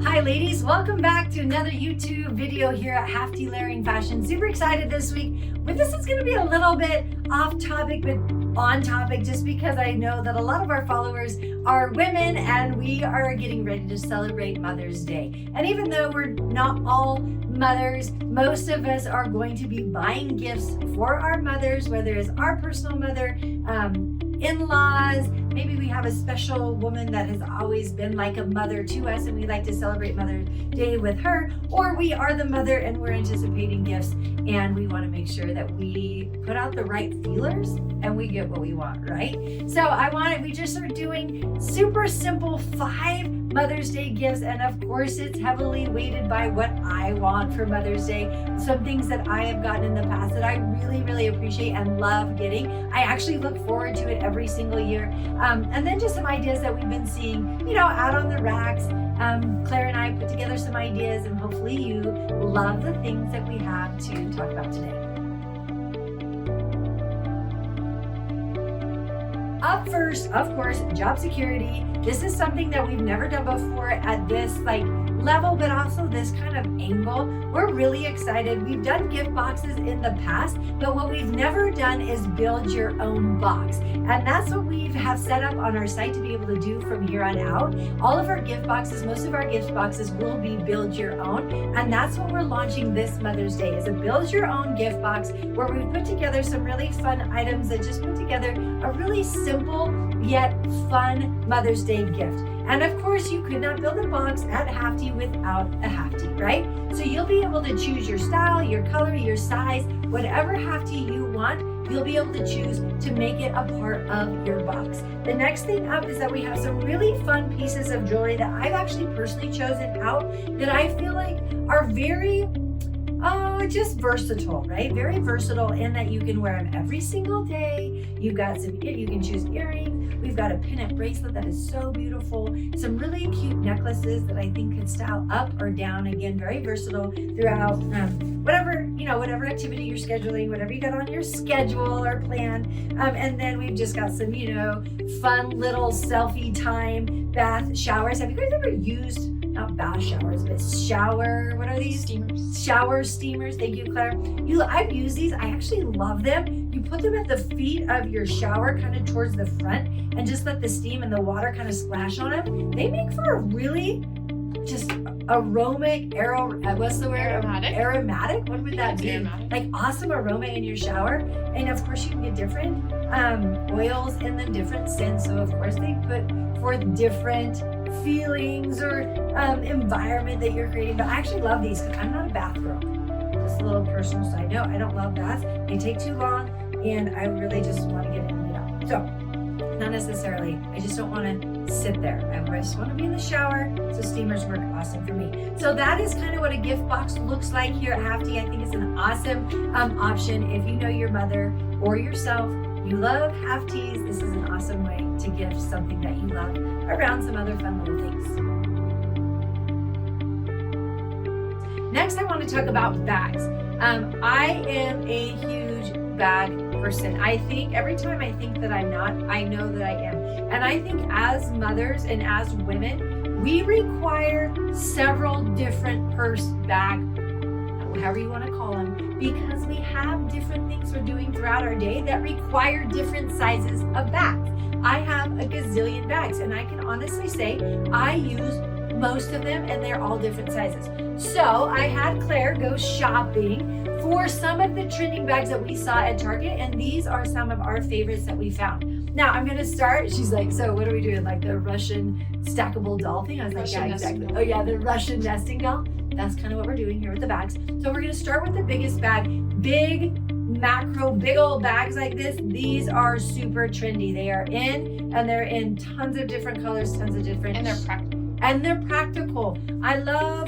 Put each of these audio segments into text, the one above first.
Hi ladies, welcome back to another YouTube video here at Halftee Layering Fashion. Super excited this week. But this is going to be a little bit off topic but on topic, just because I know that a lot of our followers are women and we are getting ready to celebrate Mother's Day. And even though we're not all mothers, most of us are going to be buying gifts for our mothers, whether it's our personal mother, in-laws, maybe we have a special woman that has always been like a mother to us and we like to celebrate Mother's Day with her, or we are the mother and we're anticipating gifts and we want to make sure that we put out the right feelers and we get what we want, right? So we just are doing super simple 5 Mother's Day gifts, and of course it's heavily weighted by what I want for Mother's Day. Some things that I have gotten in the past that I really appreciate and love getting. I actually look forward to it every single year. And then just some ideas that we've been seeing, out on the racks. Claire and I put together some ideas, and hopefully you love the things that we have to talk about today. Up first, of course, job security. This is something that we've never done before at this level, but also this kind of angle. We're really excited. We've done gift boxes in the past, but what we've never done is build your own box. And that's what we have set up on our site to be able to do from here on out. All of our gift boxes, most of our gift boxes will be build your own. And that's what we're launching this Mother's Day, is a build your own gift box where we put together some really fun items that just put together a really simple yet fun Mother's Day gift. And of course, you could not build a box at Halftee without a Halftee, right? So you'll be able to choose your style, your color, your size, whatever Halftee you want, you'll be able to choose to make it a part of your box. The next thing up is that we have some really fun pieces of jewelry that I've actually personally chosen out that I feel like are very just versatile, right? Very versatile in that you can wear them every single day. You can choose earrings. We've got a pin-up bracelet that is so beautiful. Some really cute necklaces that I think could style up or down. Again, very versatile throughout whatever activity you're scheduling, whatever you got on your schedule or plan. And then we've just got some, fun little selfie time bath showers. Have you guys ever used, not bath showers, but what are these? Steamers. Shower steamers. Thank you, Claire. I've used these. I actually love them. You put them at the feet of your shower, kind of towards the front, and just let the steam and the water kind of splash on them. They make for a really just aromatic. What's the word? Aromatic. What would that be? Aromatic. Like awesome aroma in your shower. And of course, you can get different oils in them, different scents. So of course, they put forth different feelings or environment that you're creating. But I actually love these because I'm not a bath girl. Just a little personal side note. I don't love baths. They take too long, and I really just want to get in and get out. So, not necessarily. I just don't want to sit there. I just want to be in the shower. So steamers work awesome for me. So that is kind of what a gift box looks like here at Halftee. I think it's an awesome option if you know your mother or yourself. You love Halftees. This is an awesome way to gift something that you love around some other fun little things. Next, I want to talk about bags. I am a huge bag person. I think every time I think that I'm not, I know that I am. And I think as mothers and as women, we require several different purse, bag, however you want to call them, because we have different things we're doing throughout our day that require different sizes of bags. I have a gazillion bags, and I can honestly say I use most of them, and they're all different sizes. So I had Claire go shopping for some of the trending bags that we saw at Target, and these are some of our favorites that we found. Now I'm gonna start. She's like, so what are we doing? Like the Russian stackable doll thing? I was like, yeah, exactly. Oh yeah, the Russian nesting doll. That's kind of what we're doing here with the bags. So we're gonna start with the biggest bag. Big macro, big old bags like this. These are super trendy. They are in, and they're in tons of different colors, tons of different. And they're practical. I love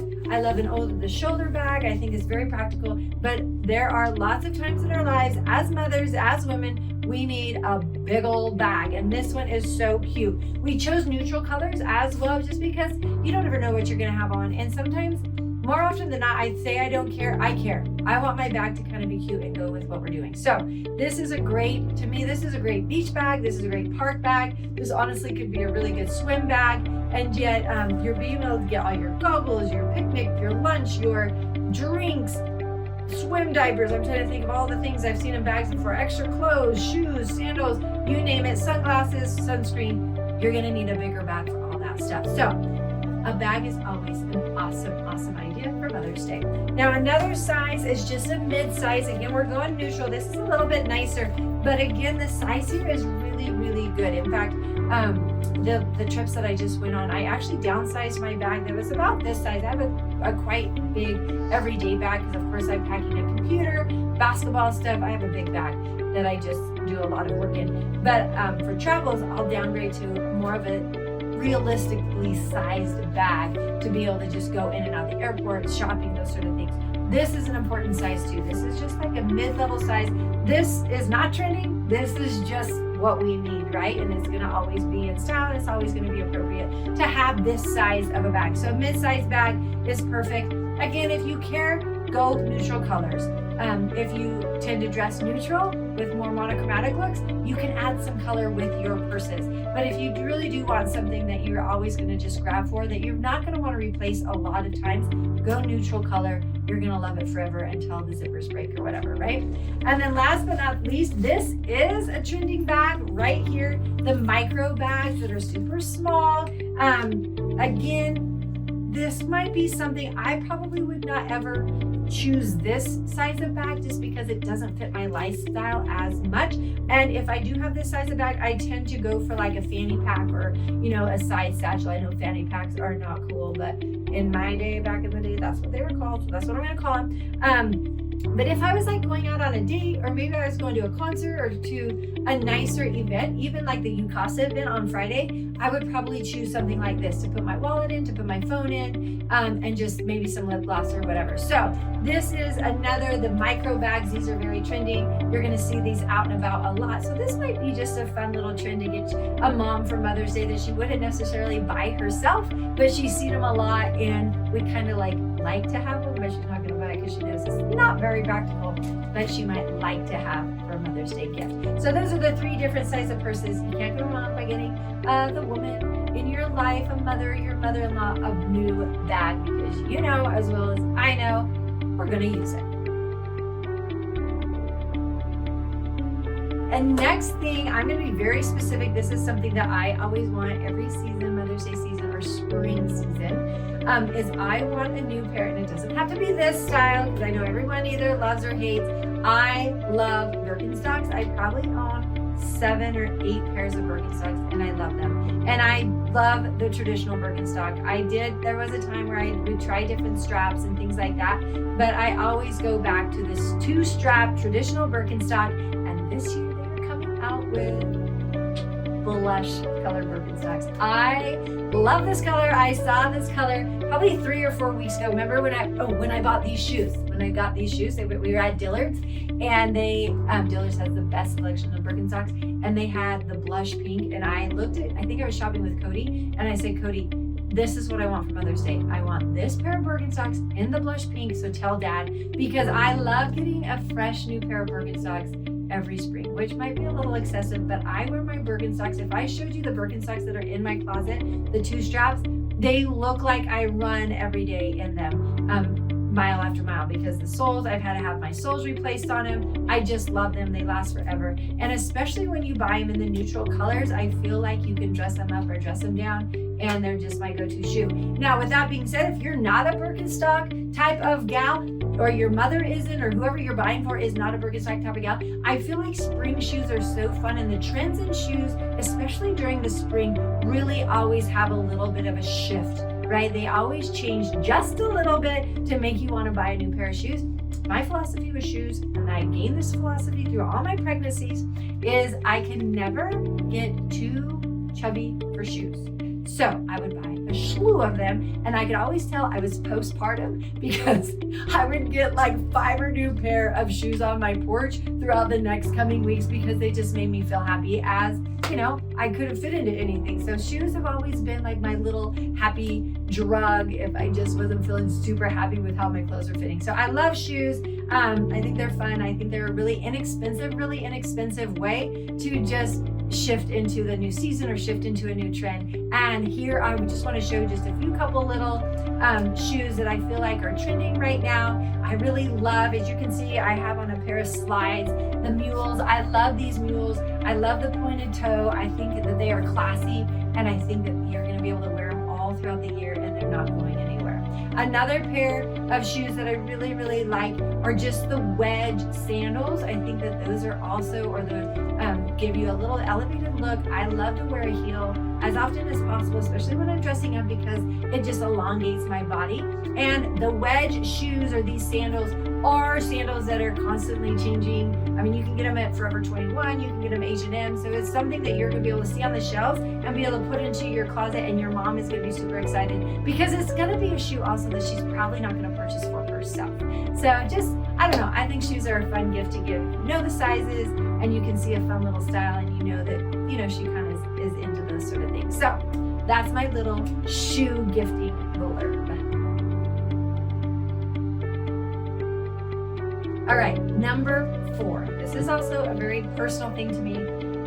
the shoulder bag. I think it's very practical, but there are lots of times in our lives as mothers, as women, we need a big old bag, and this one is so cute. We chose neutral colors as well, just because you don't ever know what you're gonna have on, and sometimes more often than not, I'd say I don't care. I care. I want my bag to kind of be cute and go with what we're doing. So this is a great beach bag. This is a great park bag. This honestly could be a really good swim bag. And yet you're being able to get all your goggles, your picnic, your lunch, your drinks, swim diapers. I'm trying to think of all the things I've seen in bags before. Extra clothes, shoes, sandals, you name it, sunglasses, sunscreen. You're gonna need a bigger bag for all that stuff. So a bag is always an awesome idea for Mother's Day. Now another size is just a mid-size. Again, we're going neutral. This is a little bit nicer, but again, the size here is really good. In fact, the trips that I just went on, I actually downsized my bag that was about this size. I have a quite big everyday bag because of course I'm packing a computer, basketball stuff. I have a big bag that I just do a lot of work in. But for travels, I'll downgrade to more of a realistically sized bag to be able to just go in and out the airport, shopping, those sort of things. This is an important size too. This is just like a mid-level size. This is not trending. This is just what we need, right? And it's gonna always be in style. It's always gonna be appropriate to have this size of a bag. So a mid-size bag is perfect. Again, if you care, go neutral colors. If you tend to dress neutral with more monochromatic looks, you can add some color with your purses. But if you really do want something that you're always going to just grab for, that you're not going to want to replace a lot of times, go neutral color. You're going to love it forever until the zippers break or whatever, right? And then last but not least, this is a trending bag right here. The micro bags that are super small. Again, this might be something I probably would not ever choose this size of bag just because it doesn't fit my lifestyle as much. And if I do have this size of bag, I tend to go for like a fanny pack or, a side satchel. I know fanny packs are not cool, but in my day, back in the day, that's what they were called. So that's what I'm going to call them. But if I was like going out on a date, or maybe I was going to a concert or to a nicer event, even like the UCASA event on Friday, I would probably choose something like this to put my wallet in, to put my phone in, and just maybe some lip gloss or whatever. So this is the micro bags. These are very trendy. You're going to see these out and about a lot. So this might be just a fun little trend to get a mom for Mother's Day that she wouldn't necessarily buy herself, but she's seen them a lot and we kind of like to have them, but she's not going to buy it because she knows it's not very practical, but she might like to have for a Mother's Day gift. So those are the 3 different sizes of purses. You can't go wrong by getting the woman in your life, your mother-in-law, a new bag, because you know as well as I know we're going to use it. And next thing, I'm going to be very specific. This is something that I always want every season, Mother's Day season or spring season, is I want a new pair. And it doesn't have to be this style because I know everyone either loves or hates. I love Birkenstocks. I probably own 7 or 8 pairs of Birkenstocks and I love them. And I love the traditional Birkenstock. There was a time where I would try different straps and things like that, but I always go back to this 2-strap traditional Birkenstock. And this year they are coming out with blush colored Birkenstocks. I love this color. I saw this color probably 3 or 4 weeks ago. Remember when I bought these shoes? When I got these shoes, we were at Dillard's, and Dillard's has the best selection of Birkenstocks, and they had the blush pink. And I think I was shopping with Cody, and I said, Cody, this is what I want for Mother's Day. I want this pair of Birkenstocks in the blush pink. So tell Dad, because I love getting a fresh new pair of Birkenstocks every spring, which might be a little excessive, but I wear my Birkenstocks. If I showed you the Birkenstocks that are in my closet, the 2 straps, they look like I run every day in them, mile after mile, because the soles, I've had to have my soles replaced on them. I just love them. They last forever. And especially when you buy them in the neutral colors, I feel like you can dress them up or dress them down, and they're just my go-to shoe. Now, with that being said, if you're not a Birkenstock type of gal, or your mother isn't, or whoever you're buying for is not a Birkenstock type of gal, I feel like spring shoes are so fun, and the trends in shoes, especially during the spring, really always have a little bit of a shift, right? They always change just a little bit to make you want to buy a new pair of shoes. My philosophy with shoes, and I gained this philosophy through all my pregnancies, is I can never get too chubby for shoes. So I would buy a a slew of them, and I could always tell I was postpartum because I would get like 5 new pair of shoes on my porch throughout the next coming weeks because they just made me feel happy, as you know, I couldn't fit into anything. So shoes have always been like my little happy drug if I just wasn't feeling super happy with how my clothes are fitting. So I love shoes. I think they're fun. I think they're a really inexpensive way to just shift into the new season or shift into a new trend. And here I just want to show just a few couple little shoes that I feel like are trending right now. I really love, as you can see, I have on a pair of slides, the mules. I love these mules. I love the pointed toe. I think that they are classy, and I think that you're going to be able to wear them all throughout the year and they're not going anywhere. Another pair of shoes that I really like are just the wedge sandals. I think that those are also, or the give you a little elevated look. I love to wear a heel as often as possible, especially when I'm dressing up, because it just elongates my body. And the wedge shoes, or these sandals, are sandals that are constantly changing. I mean, you can get them at Forever 21, you can get them H&M. So it's something that you're gonna be able to see on the shelves and be able to put into your closet, and your mom is gonna be super excited because it's gonna be a shoe also that she's probably not gonna purchase for herself. So just, I don't know, I think shoes are a fun gift to give. You know the sizes, and you can see a fun little style, and you know that, you know, she kind of is into those sort of things. So that's my little shoe gifting blurb. All right, number 4. This is also a very personal thing to me.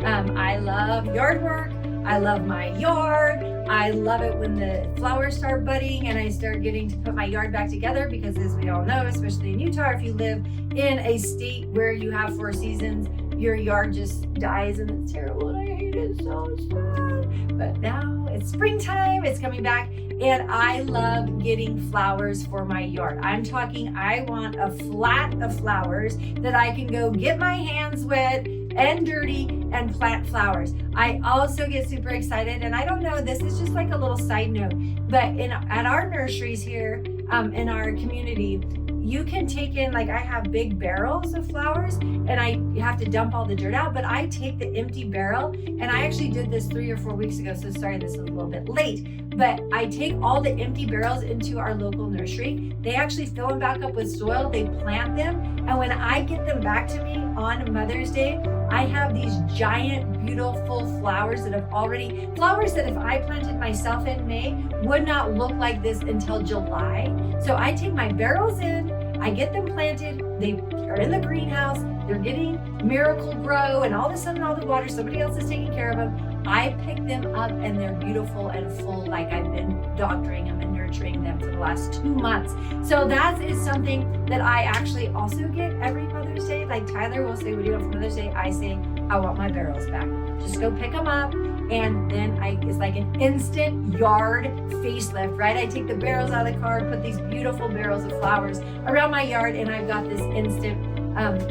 I love yard work. I love my yard. I love it when the flowers start budding and I start getting to put my yard back together, because as we all know, especially in Utah, if you live in a state where you have 4 seasons, your yard just dies and it's terrible and I hate it so sad. But now it's springtime, it's coming back, and I love getting flowers for my yard. I'm talking, I want a flat of flowers that I can go get my hands wet and dirty and plant flowers. I also get super excited, and I don't know, this is just like a little side note, but at our nurseries here in our community, you can take in, like I have big barrels of flowers and I have to dump all the dirt out, but I take the empty barrel, and I actually did this 3 or 4 weeks ago, so sorry this is a little bit late, but I take all the empty barrels into our local nursery. They actually fill them back up with soil, they plant them, and when I get them back to me on Mother's Day, I have these giant, beautiful flowers that if I planted myself in May would not look like this until July. So I take my barrels in, I get them planted, they are in the greenhouse, they're getting Miracle Grow, and all of a sudden all the water, somebody else is taking care of them. I pick them up and they're beautiful and full, like I've been doctoring them and nurturing them for the last 2 months. So that is something that I actually also get every Mother's Day. Like Tyler will say, what do you want for Mother's Day? I say, I want my barrels back. Just go pick them up. And then it's like an instant yard facelift, right? I take the barrels out of the car, put these beautiful barrels of flowers around my yard, and I've got this instant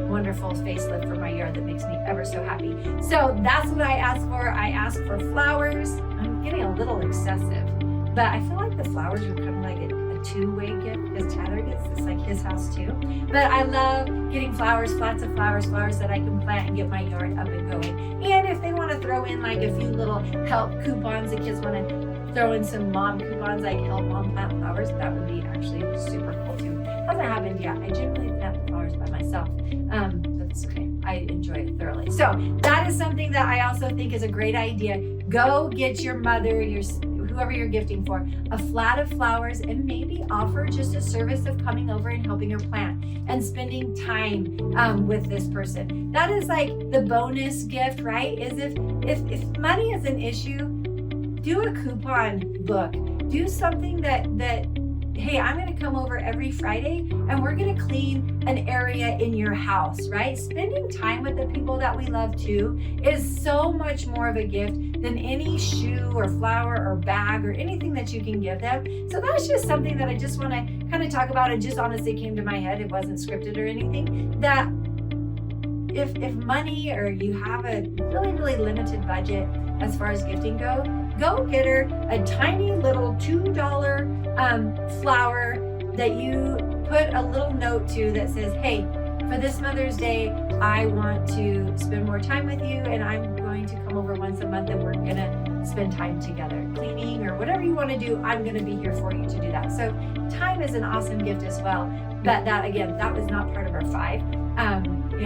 wonderful facelift for my yard that makes me ever so happy. So that's what I ask for. I ask for flowers. I'm getting a little excessive, but I feel like the flowers are kind of like a two-way gift, because Tyler gets this like his house too. But I love getting flowers, flats of flowers, flowers that I can plant and get my yard up and going. And if they want to throw in like a few little help coupons, the kids want to throw in some mom coupons like help mom plant flowers, that would be actually super cool too. Hasn't happened yet. I generally plant the flowers by myself. That's okay. I enjoy it thoroughly. So that is something that I also think is a great idea. Go get your mother, whoever you're gifting for, a flat of flowers, and maybe offer just a service of coming over and helping her plant and spending time with this person. That is like the bonus gift, right? Is if money is an issue, do a coupon book. Do something that hey, I'm going to come over every Friday and we're going to clean an area in your house, right? Spending time with the people that we love too is so much more of a gift than any shoe or flower or bag or anything that you can give them. So that's just something that I just want to kind of talk about. It just honestly came to my head. It wasn't scripted or anything. That if money, or you have a really limited budget as far as gifting go get her a tiny little $2 flower that you put a little note to that says, hey, for this Mother's Day, I want to spend more time with you, and I'm going to come over once a month and we're gonna spend time together, cleaning or whatever you want to do. I'm going to be here for you to do that. So time is an awesome gift as well. But that, again, that was not part of our 5. And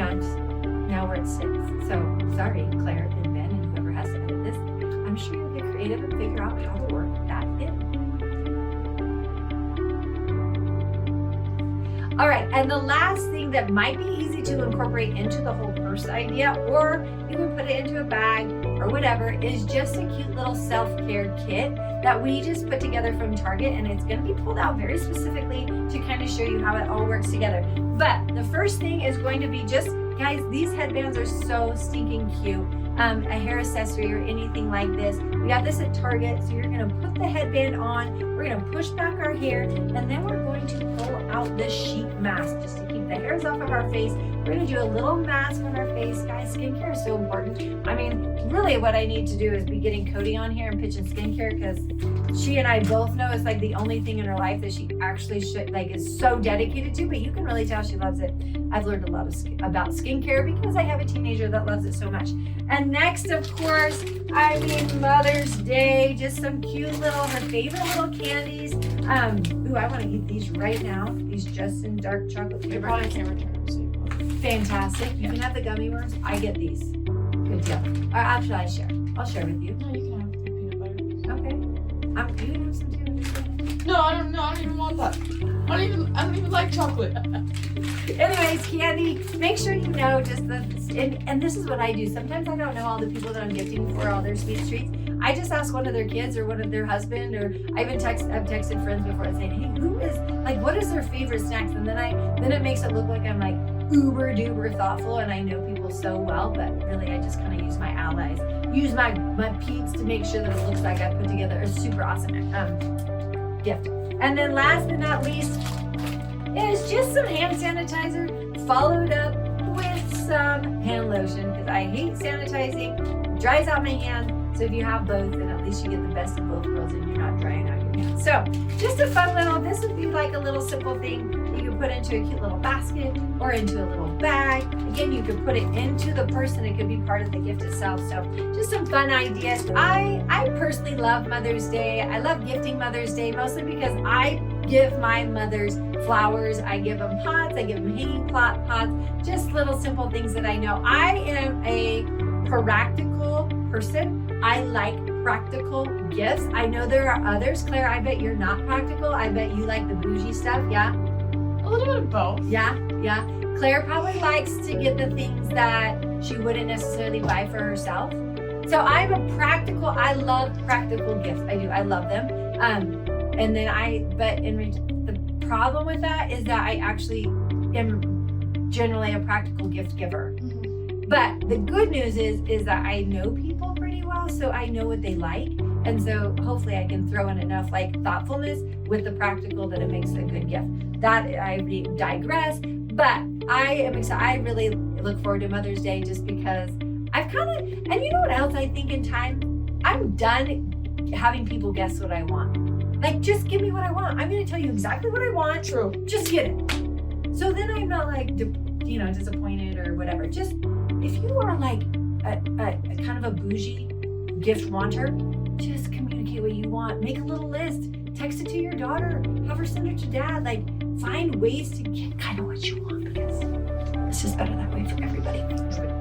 now we're at 6. So sorry, Claire and Ben and whoever has to edit this. I'm sure you'll get creative and figure out how to work that in. All right, and the last thing that might be easy to incorporate into the whole purse idea, or you can put it into a bag or whatever, is just a cute little self-care kit that we just put together from Target, and it's going to be pulled out very specifically to kind of show you how it all works together. But the first thing is going to be just, guys, these headbands are so stinking cute. A hair accessory or anything like this. We got this at Target, so you're gonna put the headband on, we're gonna push back our hair, and then we're going to pull out this sheet mask just to keep the hairs off of our face. We're gonna do a little mask on our face. Guys, skincare is so important. I mean, really what I need to do is be getting Cody on here and pitching skincare, because she and I both know it's like the only thing in her life that she actually should, like, is so dedicated to, but you can really tell she loves it. I've learned a lot about skincare because I have a teenager that loves it so much. And next, of course, I mean, Mother's Day, just some cute little, her favorite little candies. Ooh, I want to eat these right now. These Justin dark chocolate You flavor. probably can't return the same one. Fantastic. You can have the gummy worms. I get these. Good deal. Actually, I share. I'll share with you. No, you can have the peanut butter. Okay. You can have some too. No, I don't even want that. I don't even like chocolate. Anyways, candy, make sure you know just and this is what I do. Sometimes I don't know all the people that I'm gifting for all their sweet treats. I just ask one of their kids or one of their husband, or I've texted friends before and saying, hey, who is, like, what is their favorite snacks? And then it makes it look like I'm like uber duper thoughtful and I know people so well, but really I just kind of use my allies, use my peeps to make sure that it looks like I put together a super awesome gift. And then last but not least is just some hand sanitizer followed up with some hand lotion, because I hate sanitizing. It dries out my hand. So if you have both, then at least you get the best of both worlds and you're not drying out your hands. So just a fun little, this would be like a little simple thing that you can put into a cute little basket or into a little bag. Again, you could put it into the purse and it could be part of the gift itself. So just some fun ideas. I personally love Mother's Day. I love gifting Mother's Day, mostly because I give my mothers flowers. I give them pots. I give them hanging pots. Just little simple things that I know. I am a practical person. I like practical gifts. I know there are others. Claire, I bet you're not practical. I bet you like the bougie stuff. Yeah? A little bit of both. Yeah. Claire probably likes to get the things that she wouldn't necessarily buy for herself. So I'm a practical, I love practical gifts. I do. I love them. The problem with that is that I actually am generally a practical gift giver. Mm-hmm. But the good news is that I know people pretty well, so I know what they like. And so hopefully I can throw in enough like thoughtfulness with the practical that it makes a good gift. That I digress, but I am excited. I really look forward to Mother's Day just because I've kind of, and you know what else I think in time? I'm done having people guess what I want. Like, just give me what I want. I'm going to tell you exactly what I want. True. Just get it. So then I'm not like, disappointed or whatever. Just, if you are like a kind of a bougie gift wanter, just communicate what you want. Make a little list. Text it to your daughter. Have her send it to dad. Like, find ways to get kind of what you want, because it's just better that way for everybody.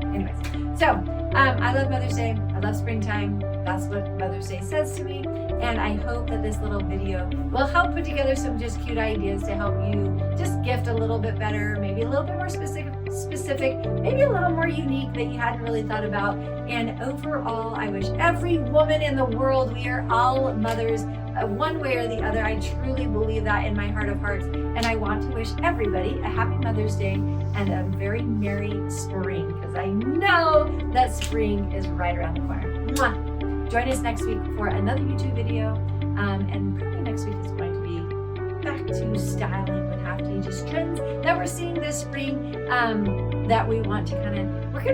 Anyways, so I love Mother's Day. I love springtime. That's what Mother's Day says to me. And I hope that this little video will help put together some just cute ideas to help you just gift a little bit better, maybe a little bit more specific, maybe a little more unique that you hadn't really thought about. And overall, I wish every woman in the world, we are all mothers, one way or the other. I truly believe that in my heart of hearts. And I want to wish everybody a happy Mother's Day and a very merry spring, because I know that spring is right around the corner. Mwah! Join us next week for another YouTube video, and probably next week is going to be back to styling with Halftee, just trends that we're seeing this spring that we want to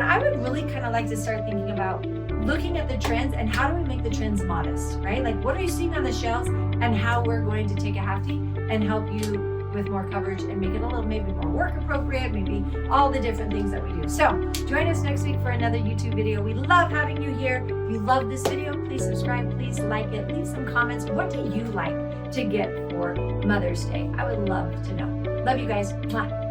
I would really kind of like to start thinking about looking at the trends and how do we make the trends modest, right? Like, what are you seeing on the shelves and how we're going to take a Halftee and help you with more coverage and make it a little maybe more work appropriate, maybe all the different things that we do. So join us next week for another YouTube video. We love having you here. If you love this video, please subscribe, please like it, leave some comments. What do you like to get for Mother's Day? I would love to know. Love you guys. Mwah.